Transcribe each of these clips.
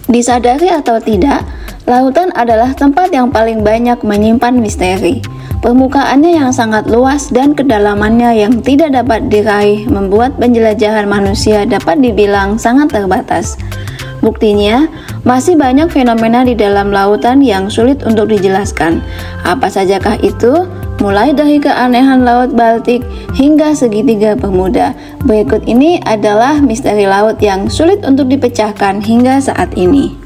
Disadari atau tidak, lautan adalah tempat yang paling banyak menyimpan misteri. Permukaannya yang sangat luas dan kedalamannya yang tidak dapat diraih membuat penjelajahan manusia dapat dibilang sangat terbatas. Buktinya, masih banyak fenomena di dalam lautan yang sulit untuk dijelaskan. Apa sajakah itu? Mulai dari keanehan Laut Baltik hingga segitiga Bermuda. Berikut ini adalah misteri laut yang sulit untuk dipecahkan hingga saat ini.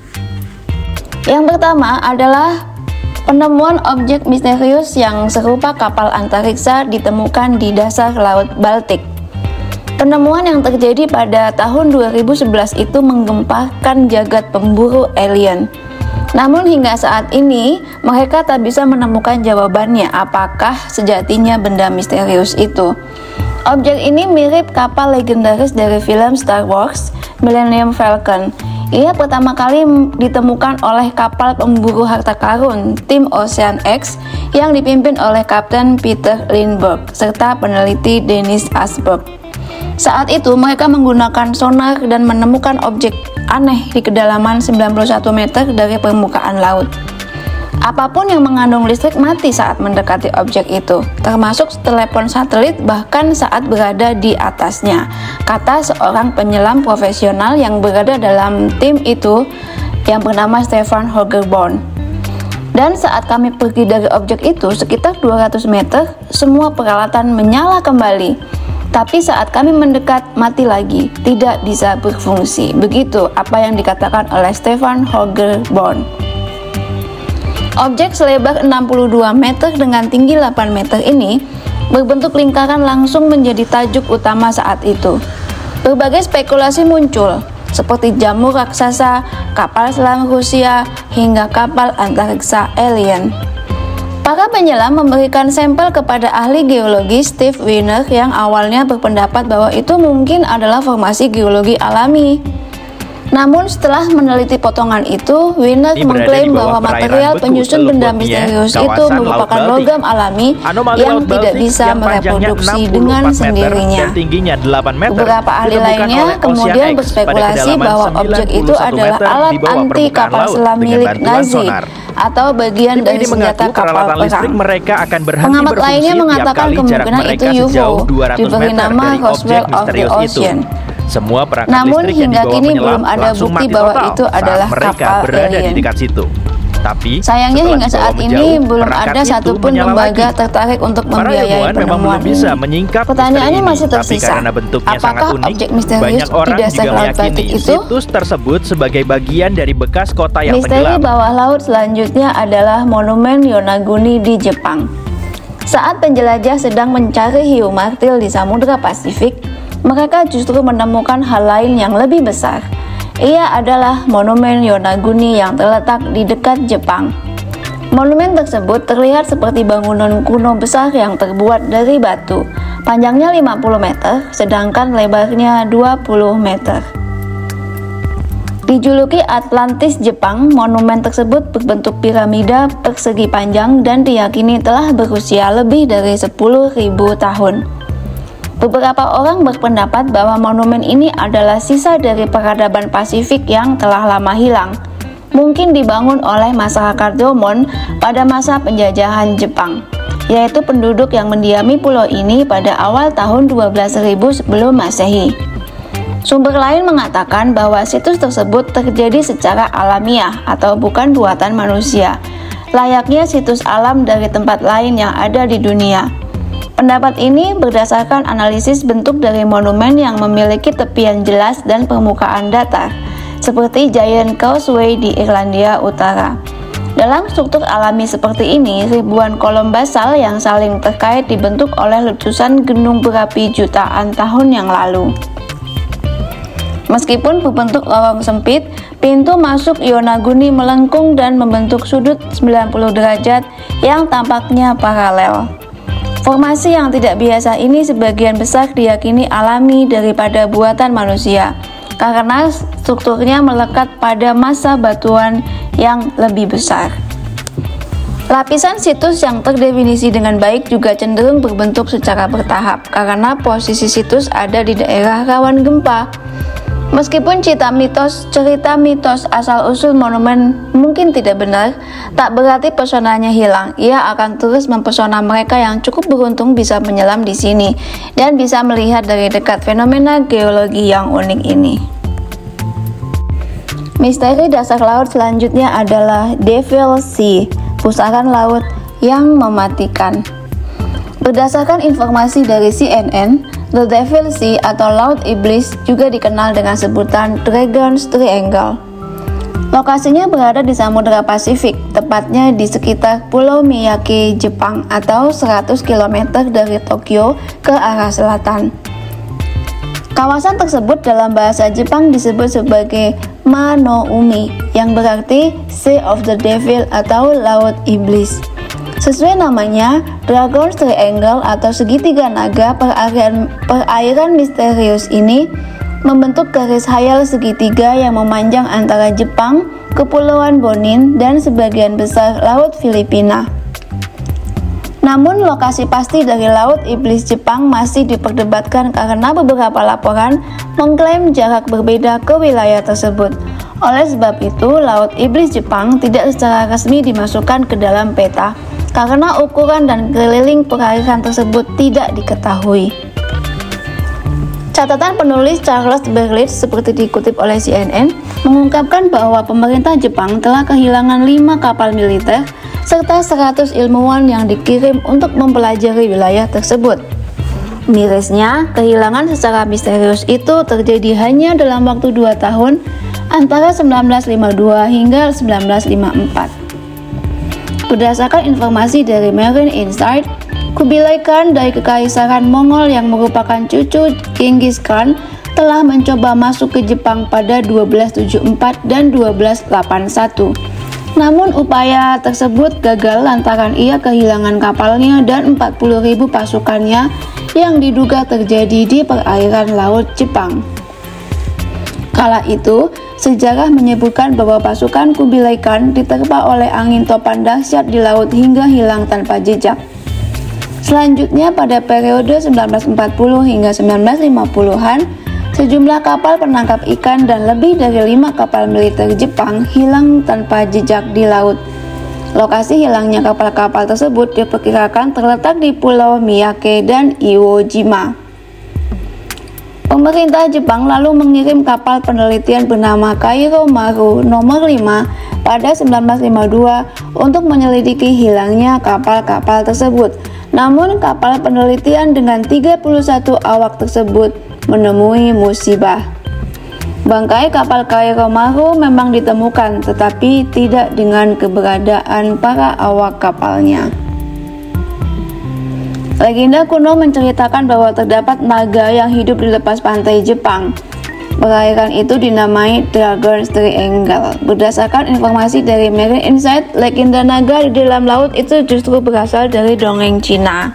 Yang pertama adalah penemuan objek misterius yang serupa kapal antariksa ditemukan di dasar Laut Baltik. Penemuan yang terjadi pada tahun 2011 itu menggemparkan jagat pemburu alien. Namun hingga saat ini, mereka tak bisa menemukan jawabannya apakah sejatinya benda misterius itu. Objek ini mirip kapal legendaris dari film Star Wars, Millennium Falcon. Ia pertama kali ditemukan oleh kapal pemburu harta karun tim Ocean X yang dipimpin oleh Kapten Peter Lindbergh serta peneliti Dennis Asberg. Saat itu mereka menggunakan sonar dan menemukan objek aneh di kedalaman 91 meter dari permukaan laut. Apapun yang mengandung listrik mati saat mendekati objek itu, termasuk telepon satelit bahkan saat berada di atasnya, kata seorang penyelam profesional yang berada dalam tim itu yang bernama Stefan Holgerborn. Dan saat kami pergi dari objek itu sekitar 200 meter, semua peralatan menyala kembali. Tapi saat kami mendekat, mati lagi, tidak bisa berfungsi. Begitu apa yang dikatakan oleh Stefan Holgerborn. Objek selebar 62 meter dengan tinggi 8 meter ini berbentuk lingkaran langsung menjadi tajuk utama saat itu. Berbagai spekulasi muncul, seperti jamur raksasa, kapal selam Rusia, hingga kapal antariksa alien. Para penyelam memberikan sampel kepada ahli geologi Steve Wiener yang awalnya berpendapat bahwa itu mungkin adalah formasi geologi alami. Namun setelah meneliti potongan itu, Wiener mengklaim bahwa material penyusun benda misterius itu merupakan logam alami yang tidak bisa mereproduksi dengan sendirinya. Beberapa ahli lainnya kemudian berspekulasi bahwa objek itu adalah alat anti kapal selam milik Nazi atau bagian dari senjata kapal perang. Pengamat lainnya mengatakan kemungkinan itu UFO, diberi nama Roswell of the Ocean. Namun hingga kini belum ada bukti bahwa itu adalah kapal alien. Sayangnya hingga saat ini belum ada satupun lembaga tertarik untuk membiayai penemuan ini. Pertanyaannya masih tersisa, apakah objek misterius di dasar Laut Baltik itu? Situs tersebut sebagai bagian dari bekas kota yang Misteri tenggelam. bawah laut selanjutnya adalah Monumen Yonaguni di Jepang. Saat penjelajah sedang mencari hiu martil di Samudra Pasifik, mereka justru menemukan hal lain yang lebih besar. Ia adalah Monumen Yonaguni yang terletak di dekat Jepang. Monumen tersebut terlihat seperti bangunan kuno besar yang terbuat dari batu. Panjangnya 50 meter, sedangkan lebarnya 20 meter. Dijuluki Atlantis Jepang, monumen tersebut berbentuk piramida persegi panjang dan diyakini telah berusia lebih dari 10.000 tahun. Beberapa orang berpendapat bahwa monumen ini adalah sisa dari peradaban Pasifik yang telah lama hilang, mungkin dibangun oleh masyarakat Domon pada masa penjajahan Jepang, yaitu penduduk yang mendiami pulau ini pada awal tahun 12.000 sebelum Masehi. Sumber lain mengatakan bahwa situs tersebut terjadi secara alamiah atau bukan buatan manusia, layaknya situs alam dari tempat lain yang ada di dunia. Pendapat ini berdasarkan analisis bentuk dari monumen yang memiliki tepian jelas dan permukaan datar, seperti Giant Causeway di Irlandia Utara. Dalam struktur alami seperti ini, ribuan kolom basal yang saling terkait dibentuk oleh letusan gunung berapi jutaan tahun yang lalu. Meskipun berbentuk lorong sempit, pintu masuk Yonaguni melengkung dan membentuk sudut 90 derajat yang tampaknya paralel. Formasi yang tidak biasa ini sebagian besar diyakini alami daripada buatan manusia, karena strukturnya melekat pada massa batuan yang lebih besar. Lapisan situs yang terdefinisi dengan baik juga cenderung berbentuk secara bertahap, karena posisi situs ada di daerah rawan gempa. Meskipun cerita mitos asal-usul monumen mungkin tidak benar, tak berarti pesonanya hilang. Ia akan terus mempesona mereka yang cukup beruntung bisa menyelam di sini dan bisa melihat dari dekat fenomena geologi yang unik ini. Misteri dasar laut selanjutnya adalah Devil Sea, pusaran laut yang mematikan. Berdasarkan informasi dari CNN, The Devil Sea atau Laut Iblis juga dikenal dengan sebutan Dragon's Triangle. Lokasinya berada di Samudra Pasifik, tepatnya di sekitar Pulau Miyake, Jepang atau 100 km dari Tokyo ke arah selatan. Kawasan tersebut dalam bahasa Jepang disebut sebagai Ma no Umi, yang berarti Sea of the Devil atau Laut Iblis. Sesuai namanya, Dragon's Triangle atau segitiga naga perairan misterius ini membentuk garis hayal segitiga yang memanjang antara Jepang, Kepulauan Bonin, dan sebagian besar Laut Filipina. Namun lokasi pasti dari Laut Iblis Jepang masih diperdebatkan karena beberapa laporan mengklaim jarak berbeda ke wilayah tersebut. Oleh sebab itu, Laut Iblis Jepang tidak secara resmi dimasukkan ke dalam peta karena ukuran dan keliling perairan tersebut tidak diketahui. Catatan penulis Charles Berlitz seperti dikutip oleh CNN mengungkapkan bahwa pemerintah Jepang telah kehilangan 5 kapal militer serta 100 ilmuwan yang dikirim untuk mempelajari wilayah tersebut. Mirisnya, kehilangan secara misterius itu terjadi hanya dalam waktu 2 tahun antara 1952 hingga 1954. Berdasarkan informasi dari Marine Insight, Kubilai Khan dari Kekaisaran Mongol yang merupakan cucu Genghis Khan telah mencoba masuk ke Jepang pada 1274 dan 1281. Namun upaya tersebut gagal lantaran ia kehilangan kapalnya dan 40.000 pasukannya yang diduga terjadi di perairan Laut Jepang. Kala itu, sejarah menyebutkan bahwa pasukan Kubilai Khan diterpa oleh angin topan dahsyat di laut hingga hilang tanpa jejak. Selanjutnya pada periode 1940 hingga 1950-an, sejumlah kapal penangkap ikan dan lebih dari 5 kapal militer Jepang hilang tanpa jejak di laut. Lokasi hilangnya kapal-kapal tersebut diperkirakan terletak di Pulau Miyake dan Iwo Jima. Pemerintah Jepang lalu mengirim kapal penelitian bernama Kairo Maru nomor 5 pada 1952 untuk menyelidiki hilangnya kapal-kapal tersebut. Namun kapal penelitian dengan 31 awak tersebut menemui musibah. Bangkai kapal Kairo Maru memang ditemukan, tetapi tidak dengan keberadaan para awak kapalnya. Legenda kuno menceritakan bahwa terdapat naga yang hidup di lepas pantai Jepang. Perairan itu dinamai Dragon's Triangle. Berdasarkan informasi dari Marine Insight, legenda naga di dalam laut itu justru berasal dari dongeng Cina.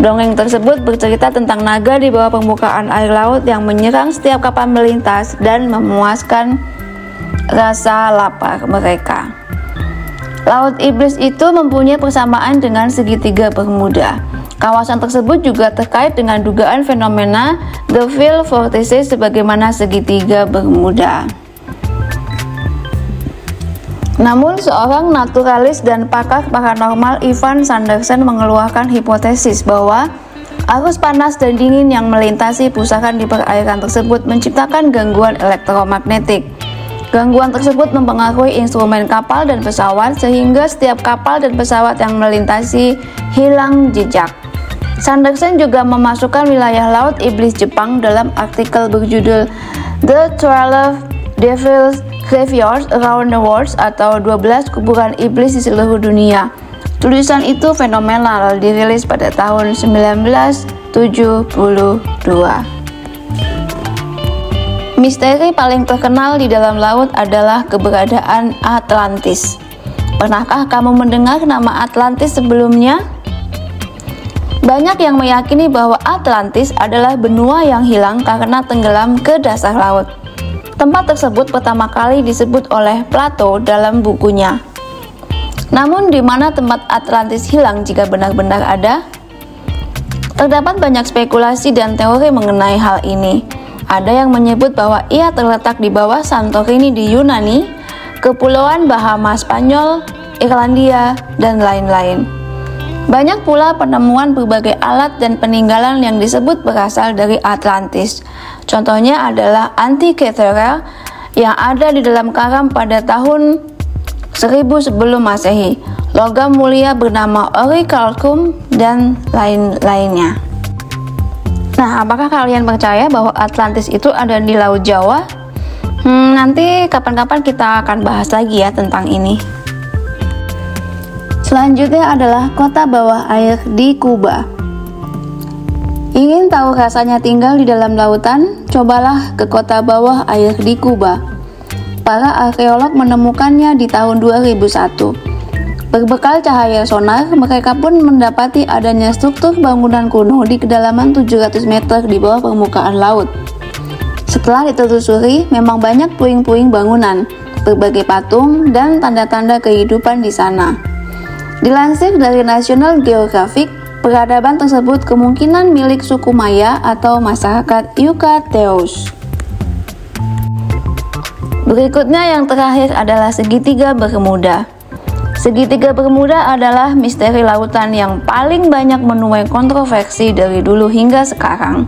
Dongeng tersebut bercerita tentang naga di bawah permukaan air laut yang menyerang setiap kapal melintas dan memuaskan rasa lapar mereka. Laut Iblis itu mempunyai persamaan dengan segitiga Bermuda. Kawasan tersebut juga terkait dengan dugaan fenomena The Veil Vortices sebagaimana segitiga Bermuda. Namun, seorang naturalis dan pakar paranormal Ivan Sanderson mengeluarkan hipotesis bahwa arus panas dan dingin yang melintasi pusaran di perairan tersebut menciptakan gangguan elektromagnetik. Gangguan tersebut mempengaruhi instrumen kapal dan pesawat sehingga setiap kapal dan pesawat yang melintasi hilang jejak. Sanderson juga memasukkan wilayah Laut Iblis Jepang dalam artikel berjudul The 12 Devil's Graveyards Around the World atau 12 kuburan iblis di seluruh dunia. Tulisan itu fenomenal, dirilis pada tahun 1972. Misteri paling terkenal di dalam laut adalah keberadaan Atlantis. Pernahkah kamu mendengar nama Atlantis sebelumnya? Banyak yang meyakini bahwa Atlantis adalah benua yang hilang karena tenggelam ke dasar laut. Tempat tersebut pertama kali disebut oleh Plato dalam bukunya. Namun di mana tempat Atlantis hilang jika benar-benar ada? Terdapat banyak spekulasi dan teori mengenai hal ini. Ada yang menyebut bahwa ia terletak di bawah Santorini di Yunani, Kepulauan Bahama Spanyol, Irlandia, dan lain-lain. Banyak pula penemuan berbagai alat dan peninggalan yang disebut berasal dari Atlantis. Contohnya adalah Antikythera yang ada di dalam karang pada tahun 1000 sebelum Masehi, logam mulia bernama orichalcum, dan lain-lainnya. Nah, apakah kalian percaya bahwa Atlantis itu ada di Laut Jawa? Nanti kapan-kapan kita akan bahas lagi ya tentang ini. Selanjutnya adalah kota bawah air di Kuba. Ingin tahu rasanya tinggal di dalam lautan? Cobalah ke kota bawah air di Kuba. Para arkeolog menemukannya di tahun 2001. Berbekal cahaya sonar, mereka pun mendapati adanya struktur bangunan kuno di kedalaman 700 meter di bawah permukaan laut. Setelah ditelusuri, memang banyak puing-puing bangunan, berbagai patung, dan tanda-tanda kehidupan di sana. Dilansir dari National Geographic, peradaban tersebut kemungkinan milik suku Maya atau masyarakat Yucateos. Berikutnya yang terakhir adalah segitiga Bermuda. Segitiga Bermuda adalah misteri lautan yang paling banyak menuai kontroversi dari dulu hingga sekarang.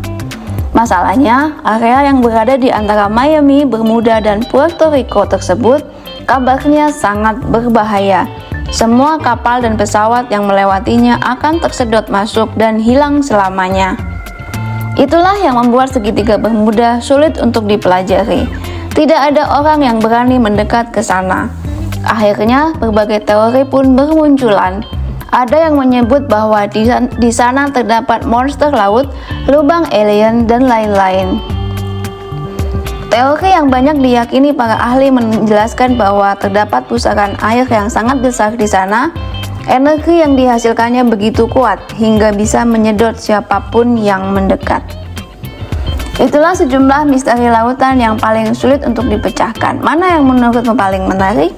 Masalahnya, area yang berada di antara Miami, Bermuda, dan Puerto Rico tersebut kabarnya sangat berbahaya. Semua kapal dan pesawat yang melewatinya akan tersedot masuk dan hilang selamanya. Itulah yang membuat segitiga Bermuda sulit untuk dipelajari. Tidak ada orang yang berani mendekat ke sana. Akhirnya, berbagai teori pun bermunculan. Ada yang menyebut bahwa di sana terdapat monster laut, lubang alien, dan lain-lain. Teori yang banyak diyakini para ahli menjelaskan bahwa terdapat pusaran air yang sangat besar di sana. Energi yang dihasilkannya begitu kuat hingga bisa menyedot siapapun yang mendekat. Itulah sejumlah misteri lautan yang paling sulit untuk dipecahkan. Mana yang menurutmu paling menarik?